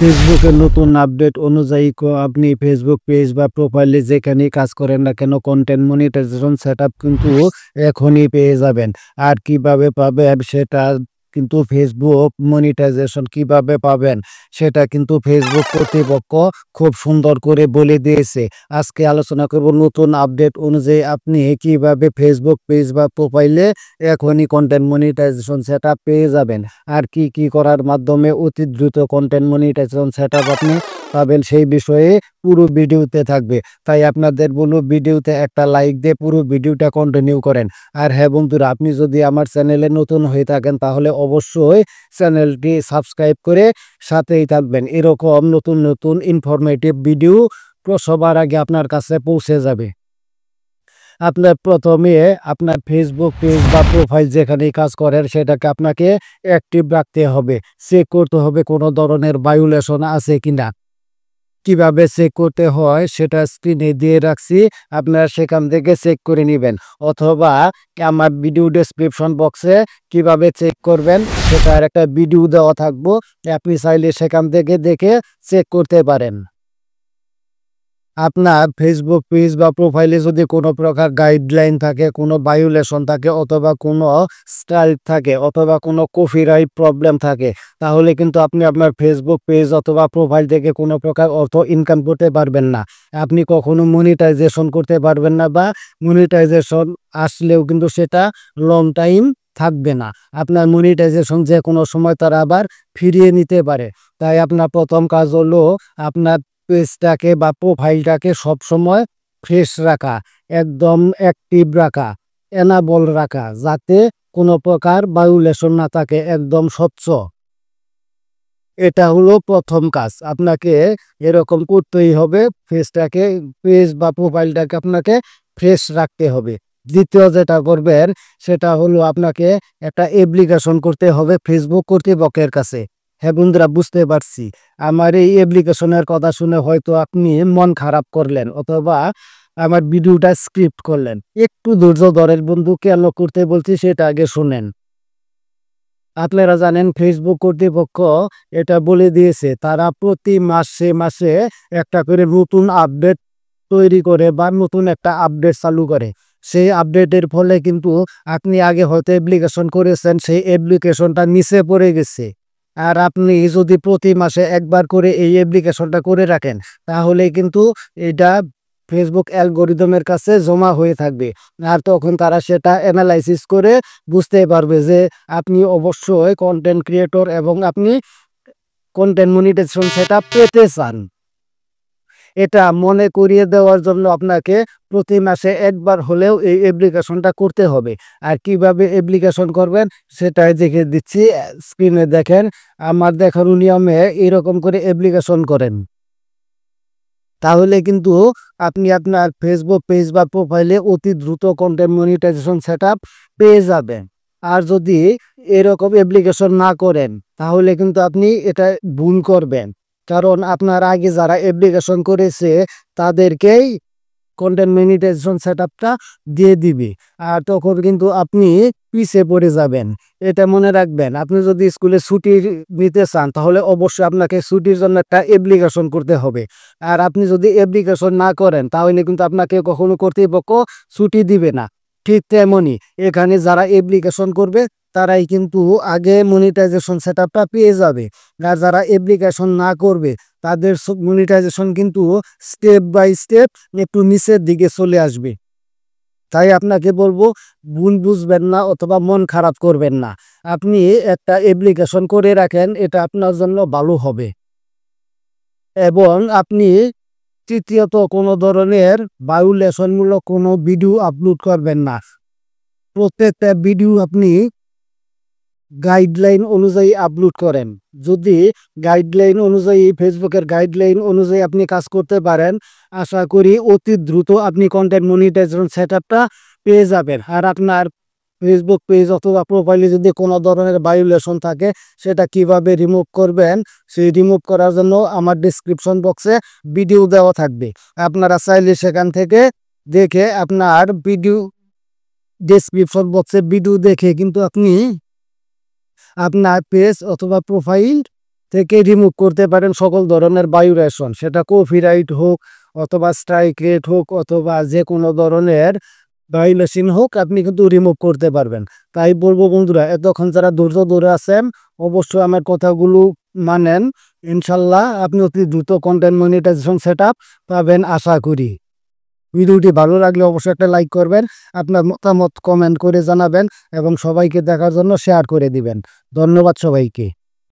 ফেসবুকের নতুন আপডেট অনুযায়ী আপনি ফেসবুক পেজ বা প্রোফাইলে যেখানেই কাজ করেন না কেন কন্টেন্ট মনিটাইজেশন সেটআপ কিন্তু এখনই পেয়ে যাবেন। আর কিভাবে পাবেন সেটা কিন্তু ফেসবুক মনিটাইজেশন কিভাবে পাবেন সেটা কিন্তু ফেসবুক কর্তৃপক্ষ খুব সুন্দর করে বলে দিয়েছে। আজকে আলোচনা করব নতুন আপডেট অনুযায়ী আপনি কিভাবে ফেসবুক পেজ বা প্রোফাইলে এখনই কন্টেন্ট মনিটাইজেশন সেটআপ পেয়ে যাবেন। আর কি করার মাধ্যমে অতি দ্রুত কন্টেন্ট মনিটাইজেশন সেটআপ আপনি পাবেন সেই বিষয়ে পুরো ভিডিওতে থাকবে। তাই আপনাদের বলবো ভিডিওতে একটা লাইক দিয়ে পুরো ভিডিওটা কন্টিনিউ করেন। আর হ্যাঁ বন্ধুরা, আপনি যদি আমার চ্যানেলে নতুন হয়ে থাকেন তাহলে অবশ্যই চ্যানেলটি সাবস্ক্রাইব করে সাথেই থাকবেন। এরকম নতুন নতুন ইনফরমেটিভ ভিডিও সবার আগে আপনার কাছে পৌঁছে যাবে। আপনার প্রথমে আপনার ফেসবুক পেজ বা প্রোফাইল যেখানেই কাজ করেন সেটাকে আপনাকে অ্যাক্টিভ রাখতে হবে। চেক করতে হবে কোনো ধরনের ভায়োলেশন আছে কিনা। কিভাবে চেক করতে হয় সেটা স্ক্রিনে দিয়ে রাখছি, আপনারা সেখান থেকে চেক করে নেবেন। অথবা আমার ভিডিও ডেসক্রিপশন বক্সে কিভাবে চেক করবেন সেটার একটা ভিডিও দেওয়া থাকবো, আপনি চাইলে সেখান থেকে দেখে চেক করতে পারেন। আপনার ফেসবুক পেজ বা প্রোফাইলে যদি কোনো প্রকার গাইডলাইন থাকে, কোনো ভায়োলেশন থাকে, অথবা কোনো স্ট্রাইক থাকে, অথবা কোনো কপিরাইট প্রবলেম থাকে, তাহলে কিন্তু আপনি আপনার ফেসবুক পেজ অথবা প্রোফাইল থেকে কোনো প্রকার অর্থ ইনকাম করতে পারবেন না। আপনি কখনো মনিটাইজেশন করতে পারবেন না, বা মনিটাইজেশন আসলেও কিন্তু সেটা লং টাইম থাকবে না। আপনার মনিটাইজেশন যে কোনো সময় তারা আবার ফিরিয়ে নিতে পারে। তাই আপনার প্রথম কাজ হলো আপনার পেজটাকে বা প্রোফাইলটাকে সবসময় ফ্রেশ রাখা, একদম অ্যাক্টিভ রাখা, এনাবল রাখা, যাতে কোনো প্রকার ভায়োলেশন না থাকে, একদম স্বচ্ছ। এটা হলো প্রথম কাজ, আপনাকে এরকম করতেই হবে। পেজ বা প্রোফাইলটাকে আপনাকে ফ্রেশ রাখতে হবে। দ্বিতীয় যেটা করবেন সেটা হলো আপনাকে একটা অ্যাপ্লিকেশন করতে হবে ফেসবুক কর্তৃপক্ষের কাছে। হ্যাঁ বন্ধুরা, বুঝতে পারছি আমার এই অ্যাপ্লিকেশনের কথা শুনে হয়তো আপনি মন খারাপ করলেন, অথবা আমার ভিডিওটা স্ক্রিপ্ট করলেন। একটু ধৈর্য ধরেন বন্ধু, কেন করতে বলছি সেটা আগে শুনেন। আপনারা জানেন ফেসবুক কর্তৃপক্ষ এটা বলে দিয়েছে তারা প্রতি মাসে মাসে একটা করে নতুন আপডেট তৈরি করে বা নতুন একটা আপডেট চালু করে। সেই আপডেটের ফলে কিন্তু আপনি আগে হয়তো অ্যাপ্লিকেশন করেছেন, সেই অ্যাপ্লিকেশনটা নিচে পড়ে গেছে। আর আপনি যদি প্রতি মাসে একবার করে এই অ্যাপ্লিকেশনটা করে রাখেন তাহলে কিন্তু এটা ফেসবুক অ্যালগরিদমের কাছে জমা হয়ে থাকবে। আর তখন তারা সেটা অ্যানালাইসিস করে বুঝতে পারবে যে আপনি অবশ্যই কন্টেন্ট ক্রিয়েটর এবং আপনি কন্টেন্ট মনিটাইজেশন সেটআপ পেতে চান। এটা মনে করিয়ে দেওয়ার জন্য আপনাকে প্রতি মাসে একবার হলেও এই অ্যাপ্লিকেশনটা করতে হবে। আর কিভাবে অ্যাপ্লিকেশন করবেন সেটাই দেখে দিচ্ছি, স্ক্রিনে দেখেন। আমার দেখানো নিয়মে এরকম করে অ্যাপ্লিকেশন করেন, তাহলে কিন্তু আপনি আপনার ফেসবুক পেজ বা প্রোফাইলে অতি দ্রুত কন্টেন্ট মনিটাইজেশন সেটআপ পেয়ে যাবেন। আর যদি এরকম অ্যাপ্লিকেশন না করেন তাহলে কিন্তু আপনি এটা ভুল করবেন, কারণ আপনার আগে যারা অ্যাপ্লিকেশন করেছে তাদেরকেই কন্টেন্ট মনিটাইজেশন সেটআপটা দিয়ে দিবে। আর তখন কিন্তু আপনি পিছিয়ে পড়ে যাবেন। এটা মনে রাখবেন, আপনি যদি স্কুলে ছুটি নিতে চান তাহলে অবশ্যই আপনাকে ছুটির জন্য একটা অ্যাপ্লিকেশন করতে হবে। আর আপনি যদি অ্যাপ্লিকেশন না করেন তাহলে কিন্তু আপনাকে কখনো কর্তৃপক্ষ ছুটি দিবে না। ঠিক তেমনই এখানে যারা অ্যাপ্লিকেশন করবে তারাই কিন্তু আগে মনিটাইজেশন সেটআপটা পেয়ে যাবে। আর যারা অ্যাপ্লিকেশন না করবে তাদের মনিটাইজেশন কিন্তু স্টেপ বাই স্টেপ একটু নিচের দিকে চলে আসবে। তাই আপনাকে বলবো ভুল বুঝবেন না অথবা মন খারাপ করবেন না। আপনি একটা অ্যাপ্লিকেশন করে রাখেন, এটা আপনার জন্য ভালো হবে। এবং আপনি তৃতীয়ত কোনো ধরনের ভায়োলেশনমূলক কোনো ভিডিও আপলোড করবেন না। প্রত্যেকটা ভিডিও আপনি গাইডলাইন অনুযায়ী আপলোড করেন। যদি গাইডলাইন অনুযায়ী ফেসবুকের গাইডলাইন অনুযায়ী আপনি কাজ করতে পারেন, আশা করি অতি দ্রুত আপনি কন্টেন্ট মনিটাইজেশন সেটআপটা পেয়ে যাবেন। আর আপনার ফেসবুক পেজ অথবা প্রোফাইলে যদি কোনো ধরনের ভায়োলেশন থাকে সেটা কিভাবে রিমুভ করবেন, সেই রিমুভ করার জন্য আমার ডেসক্রিপশন বক্সে ভিডিও দেওয়া থাকবে। আপনারা চাইলে সেখান থেকে দেখে আপনার ভিডিও ডেসক্রিপশন বক্সে ভিডিও দেখে কিন্তু আপনি আপনার পেজ অথবা প্রোফাইল থেকে রিমুভ করতে পারেন সকল ধরনের ভায়োলেশন, সেটা কপিরাইট হোক অথবা স্ট্রাইক রেট হোক অথবা যে কোনো ধরনের ভায়োলেশন হোক, আপনি কিন্তু রিমুভ করতে পারবেন। তাই বলবো বন্ধুরা, এতক্ষণ যারা ধৈর্য ধরে আছেন অবশ্যই আমার কথাগুলো মানেন। ইনশাল্লাহ আপনি অতি দ্রুত কন্টেন্ট মনিটাইজেশন সেটআপ পাবেন আশা করি। ভিডিওটি ভালো লাগলে অবশ্যই একটা লাইক করবেন, আপনার মতামত কমেন্ট করে জানাবেন এবং সবাইকে দেখার জন্য শেয়ার করে দিবেন। ধন্যবাদ সবাইকে।